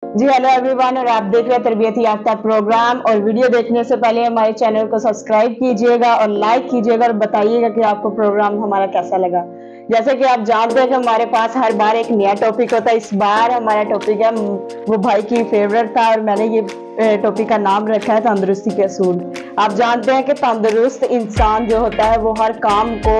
जी hello everyone, और आप देख रहे हैं तरबियत याफ्ता प्रोग्राम। और वीडियो देखने से पहले हमारे चैनल को सब्सक्राइब कीजिएगा और लाइक कीजिएगा और बताइएगा कि आपको प्रोग्राम हमारा कैसा लगा। जैसे कि आप जानते हैं कि हमारे पास हर बार एक नया टॉपिक होता है। इस बार हमारा टॉपिक है, वो भाई की फेवरेट था और मैंने ये टॉपिक का नाम रखा है तंदुरुस्ती के असूल। आप जानते हैं कि तंदुरुस्त इंसान जो होता है वो हर काम को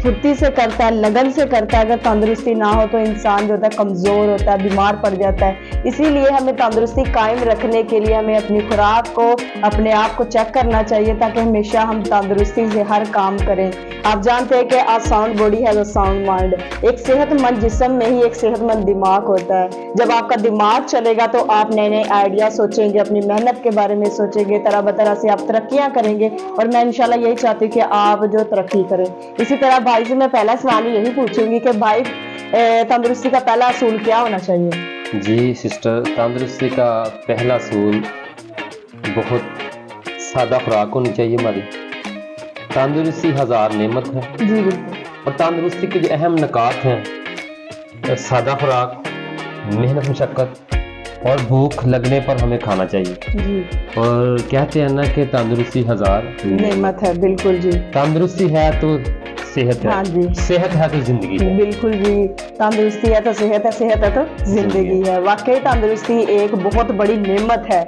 फुर्ती से करता है, लगन से करता है। अगर तंदुरुस्ती ना हो तो इंसान जो होता है कमज़ोर होता है, बीमार पड़ जाता है। इसीलिए हमें तंदुरुस्ती कायम रखने के लिए हमें अपनी खुराक को, अपने आप को चेक करना चाहिए ताकि हमेशा हम तंदुरुस्ती से हर काम करें। आप जानते हैं कि a sound body has a sound mind. एक सेहतमंद जिस्म में ही एक सेहतमंद दिमाग होता है। जब आपका दिमाग चलेगा तो आप नए नए आइडिया सोचेंगे, अपनी मेहनत के बारे में सोचेंगे, तरह बतरह से आप तरक्कियां करेंगे। और मैं इंशाल्लाह यही चाहती हूँ कि आप जो तरक्की करें। इसी तरह भाई से मैं पहला सवाल यही पूछूंगी कि भाई तंदुरुस्ती का पहला असूल क्या होना चाहिए? जी सिस्टर, तंदुरुस्ती का पहला असूल बहुत सादा खुराक होनी चाहिए हमारी। तंदुरुस्ती हज़ार नेमत है। जी बिल्कुल। और तंदुरुस्ती के जो अहम निकात हैं, सादा खुराक, मेहनत मशक्क़त और भूख लगने पर हमें खाना चाहिए। जी। और कहते हैं ना कि तंदुरुस्ती हज़ार नेमत है। बिल्कुल जी। तंदुरुस्ती है तो सेहत है। हाँ जी। सेहत है तो जिंदगी है। बिल्कुल जी। तंदुरुस्ती है तो सेहत है, सेहत है तो जिंदगी है। वाकई तंदुरुस्ती एक बहुत बड़ी नेमत है।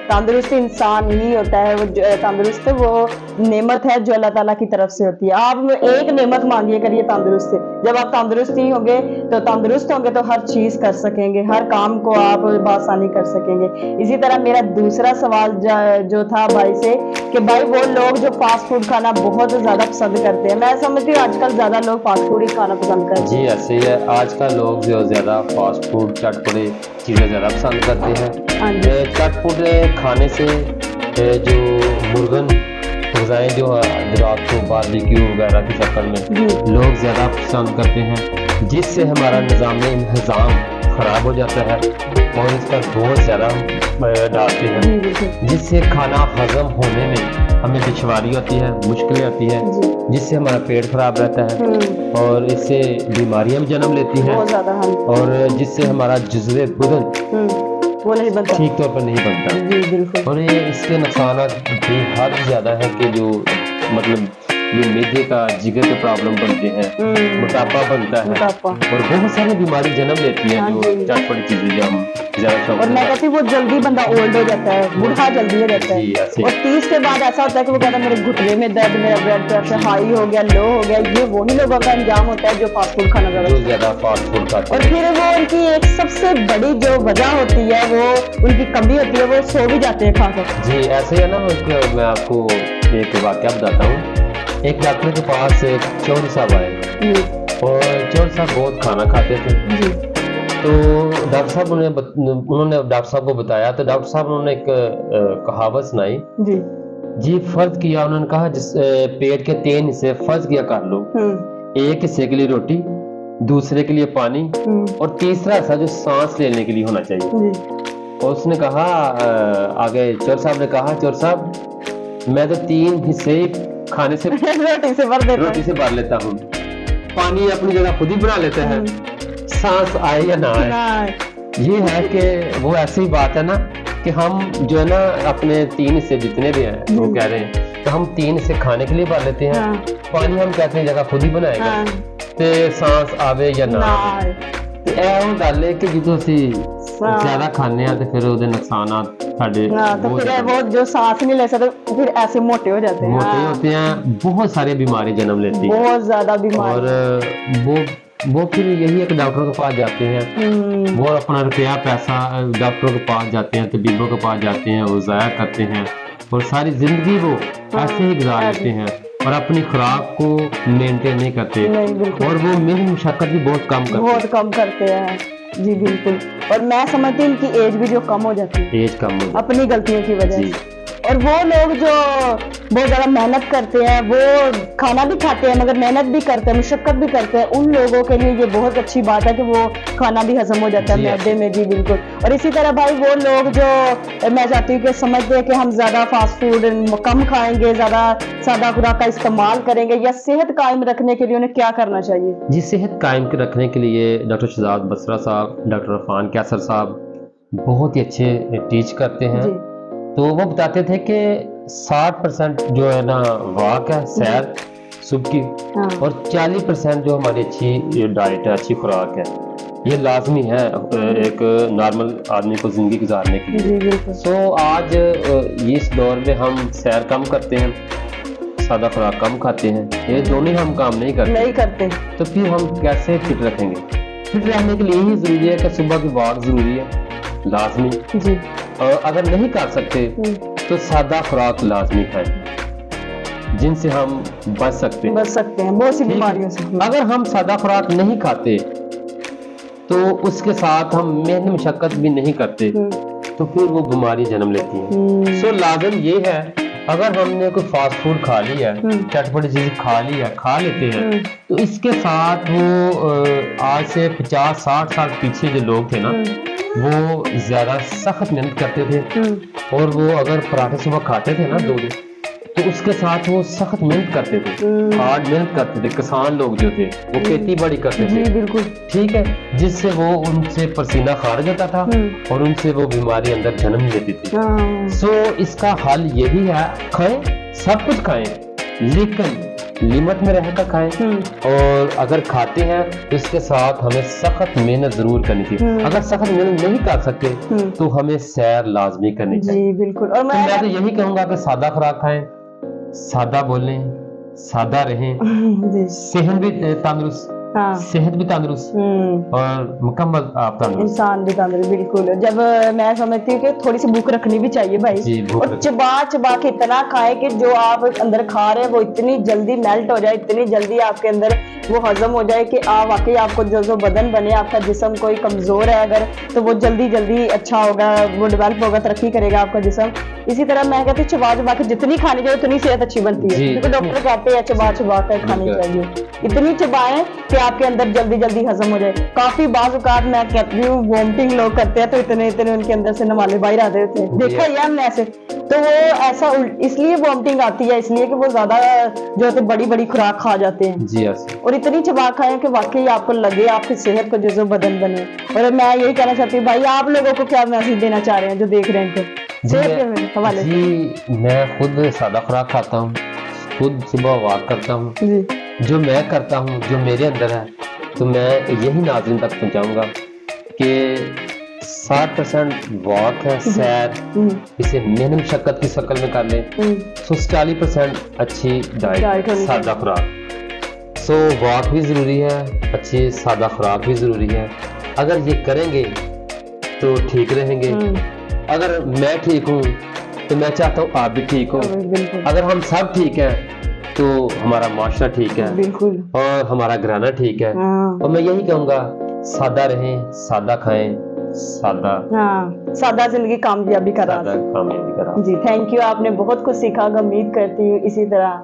तंदुरुस्त इंसान ही होता है वो तंदुरुस्त, वो नेमत है जो अल्लाह ताला की तरफ से होती है। आप एक नेमत मांगिए करिए तंदुरुस्त से। जब आप तंदुरुस्त ही होंगे तो तंदुरुस्त होंगे तो हर चीज कर सकेंगे, हर काम को आप बआसानी कर सकेंगे। इसी तरह मेरा दूसरा सवाल जो था भाई से कि भाई वो लोग जो फास्ट फूड खाना बहुत ज्यादा पसंद करते हैं, मैं समझती हूँ आजकल ज्यादा लोग फास्ट फूड ही खाना पसंद करते हैं। जी ऐसे ही है, आजकल लोग जो ज़्यादा फास्ट फूड, चटपटे चीज़ें ज़्यादा पसंद करते हैं। चटपटे खाने से जो मुर्गन ग़िज़ाएँ जो रात को बारबेक्यू वगैरह की शक्ल में लोग ज़्यादा पसंद करते हैं, जिससे हमारा निज़ाम ख़राब हो जाता है और इस पर बहुत ज़्यादा डालते हैं, जिससे खाना हज़म होने में हमें दुश्वारी होती है, मुश्किलें आती है, जिससे हमारा पेट खराब रहता है और इससे बीमारियां भी जन्म लेती हैं और जिससे हमारा जुज़्वे बदन वो नहीं बनता, ठीक तौर पर नहीं बनता। जी बिल्कुल। और ये इसके नुकसान भी हद ज़्यादा है कि जो मतलब ये मैदे का जिगर के प्रॉब्लम बनते हैं, मोटापा बनता है और बहुत सारी बीमारी जन्म लेती है जो चटपटी चीजें जो हम ज्यादा शौक। और मैं कहती हूँ वो जल्दी बंदा ओल्ड हो जाता है, बूढ़ा जल्दी हो जाता है। और 30 के बाद ऐसा होता है कि वो कहता है मेरे घुटने में दर्द, मेरा ब्लड प्रेशर हाई हो गया, लो हो गया। ये वही लोगों का अंजाम होता है जो फास्ट फूड खाना ज्यादा फास्ट फूड खाते हैं। और फिर वो उनकी एक सबसे बड़ी जो वजह होती है, वो उनकी कमी होती है, वो सो भी जाते हैं खाकर। जी ऐसे है ना, मैं आपको एक वाकया बताता हूँ। एक डॉक्टर के पास एक चौधरी साहब आए और चौधरी साहब बहुत खाना खाते थे। तो डॉक्टर साहब उन्होंने डॉक्टर साहब को बताया, तो डॉक्टर साहब उन्होंने एक कहावत सुनाई जी। फर्ज किया, उन्होंने कहा जिस पेट के 3 हिस्से फर्ज किया कर लो। एक हिस्से के लिए रोटी, दूसरे के लिए पानी और तीसरा हिस्सा जो सांस लेने के लिए होना चाहिए। और उसने कहा आगे चौधरी साहब ने कहा, चौधरी साहब मैं तो 3 हिस्से खाने से रोटी से भर लेता हूँ, पानी अपनी जगह खुद ही बना लेता है, सांस आए या ना आए। ये है कि वो ऐसी ही बात है ना कि हम जो है ना अपने 3 हिस्से जितने भी हैं वो कह रहे हैं तो हम 3 हिस्से खाने के लिए भर लेते हैं, पानी हम कहते हैं जगह खुद ही बनाएगा, ते सांस आवे या ना आवे। ते ऐ वो गल है कि जिद्दों असीं ज्यादा खाने हैं तो फिर ਉਹਦੇ ਨੁਕਸਾਨਾत ਸਾਡੇ तो फिर वो जो सांस नहीं ले सकते फिर ऐसे मोटे हो जाते हैं, मोटे होते हैं, बहुत सारी बीमारी जन्म लेती है, बहुत ज्यादा बीमारी। और वो फिर यही है कि डॉक्टरों के पास जाते हैं, वो अपना रुपया पैसा डॉक्टरों के पास जाते हैं, तबीबों के पास जाते हैं, वो ज़ाया करते हैं और सारी जिंदगी वो ऐसे ही गुजार लेते हैं और अपनी खुराक को मेंटेन नहीं करते और वो मेहनत मशक्कत भी बहुत कम करते हैं। जी बिल्कुल। और मैं समझती हूँ इनकी एज भी जो कम हो जाती है, एज कम हो अपनी गलतियों की वजह से। और वो लोग जो बहुत ज़्यादा मेहनत करते हैं, वो खाना भी खाते हैं मगर मेहनत भी करते हैं, मुशक्कत भी करते हैं, उन लोगों के लिए ये बहुत अच्छी बात है कि वो खाना भी हजम हो जाता है मैदे में। जी बिल्कुल। और इसी तरह भाई वो लोग जो मैं चाहती हूँ कि समझते हैं कि हम ज़्यादा फास्ट फूड कम खाएंगे, ज़्यादा सादा खुराक का इस्तेमाल करेंगे, या सेहत कायम रखने के लिए उन्हें क्या करना चाहिए? जी सेहत कायम रखने के लिए डॉक्टर शहजाद बसरा साहब, डॉक्टर इरफान कैसर साहब बहुत ही अच्छे टीच करते हैं। जी तो वो बताते थे कि 60% जो है ना वॉक है, सैर सुबह की, हाँ और 40% जो हमारी अच्छी डाइट है, अच्छी खुराक है, ये लाजमी है एक नॉर्मल आदमी को जिंदगी गुजारने के लिए। जी बिल्कुल सो आज इस दौर में हम सैर कम करते हैं, सादा खुराक कम खाते हैं, ये दोनों ही हम काम नहीं करते, नहीं करते। तो फिर हम कैसे फिट रखेंगे? फिट रहने के लिए ही जरूरी है कि सुबह की वॉक जरूरी है, लाजमी। जी और अगर नहीं कर सकते तो सादा खुराक लाजमी खाएं, जिनसे हम बच सकते हैं। बच सकते हैं बहुत सी ठीक है। बीमारियों से। अगर हम सादा खुराक नहीं खाते तो उसके साथ हम मेहनत मशक्कत भी नहीं करते तो फिर वो बीमारी जन्म लेती है। सो लाजम ये है, अगर हमने कोई फास्ट फूड खा लिया है, चटपटी चीज खा लिया, खा लेते हैं, तो इसके साथ वो आज से 50-60 साल पीछे जो लोग थे ना, वो ज्यादा सख्त मेहनत करते थे, और वो अगर पराठे सुबह खाते थे ना 2 दिन, तो उसके साथ वो सख्त मेहनत करते थे, हार्ड मेहनत करते थे। किसान लोग जो थे वो खेती बाड़ी करते जी थे, बिल्कुल। ठीक है, जिससे वो उनसे पसीना खारिज होता था और उनसे वो बीमारी अंदर जन्म लेती थी। हाँ सो इसका हल यही है, खाएं, सब कुछ खाएं, लेकिन लिमिट में रहकर खाएं, और अगर खाते हैं तो इसके साथ हमें सख्त मेहनत जरूर करनी चाहिए। अगर सख्त मेहनत नहीं कर सकते तो हमें सैर लाजमी करनी चाहिए। जी बिल्कुल। और तो मैं तो यही कहूंगा कि सादा खुराक खाएं, सादा बोलें, सादा रहें, जी सेहत भी तंदुरुस्त, हाँ सेहत भी तंदुरुस्त और मुकम्मल आप तंदुरुस्त। इंसान भी तंदुरुस्त बिल्कुल। जब मैं समझती हूँ कि थोड़ी सी भूख रखनी भी चाहिए भाई, जी, भूख और चबा चबा के इतना खाए कि जो आप अंदर खा रहे हैं वो इतनी जल्दी मेल्ट हो जाए, इतनी जल्दी आपके अंदर वो हजम हो जाए कि आप वाकई आपको जो बदन बने, आपका जिस्म कोई कमजोर है अगर, तो वो जल्दी जल्दी अच्छा होगा, वो डेवलप होगा, तरक्की करेगा आपका जिस्म। इसी तरह मैं कहती हूँ चबा चबा के जितनी खानी चाहिए उतनी सेहत अच्छी बनती है, जी, क्योंकि डॉक्टर कहते हैं चबा चबा कर खानी बिल्कुल। चाहिए, इतनी चबाएं कि आपके अंदर जल्दी जल्दी हजम हो जाए। काफी बाज़ औक़ात मैं कहती हूँ वॉमिटिंग लोग करते हैं तो इतने इतने उनके अंदर से नवाले बाहर आते होते हैं, देखा ही है हमने ऐसे। तो वो ऐसा इसलिए वॉमिटिंग आती है, इसलिए कि वो ज्यादा जो होते बड़ी बड़ी खुराक खा जाते हैं, जी यस। और इतनी चबा खाएं कि वाकई आपको लगे आपकी सेहत को जो बदन बने। और मैं यही कहना चाहती हूँ भाई, आप लोगों को क्या मैसेज देना चाह रहे हैं जो देख रहे हैं इनको सेहत के हवाले से? जी मैं खुद सादा खुराक खाता हूँ, खुद सुबह वॉक करता हूँ, जी जो मैं करता हूँ, जो मेरे अंदर है, तो मैं यही नाज़रीन तक पहुँचाऊंगा कि 60% वॉक है, सैर, इसे मेहनत मशक्कत की शक्ल में कर लें, सो 40% अच्छी डाइट, सादा खुराक। सो वॉक भी ज़रूरी है, अच्छी सादा खुराक भी ज़रूरी है। अगर ये करेंगे तो ठीक रहेंगे। अगर मैं ठीक हूँ तो मैं चाहता हूँ आप भी ठीक हो। बिल्कुल अगर हम सब ठीक हैं तो हमारा माशरा ठीक है, बिल्कुल, और हमारा घराना ठीक है। हाँ और मैं यही कहूँगा, सादा रहें, सादा खाएं, सादा हाँ सादा जिंदगी कामयाबी का राज। कामयाबी करा। जी थैंक यू, आपने बहुत कुछ सीखा, उम्मीद करती हूँ इसी तरह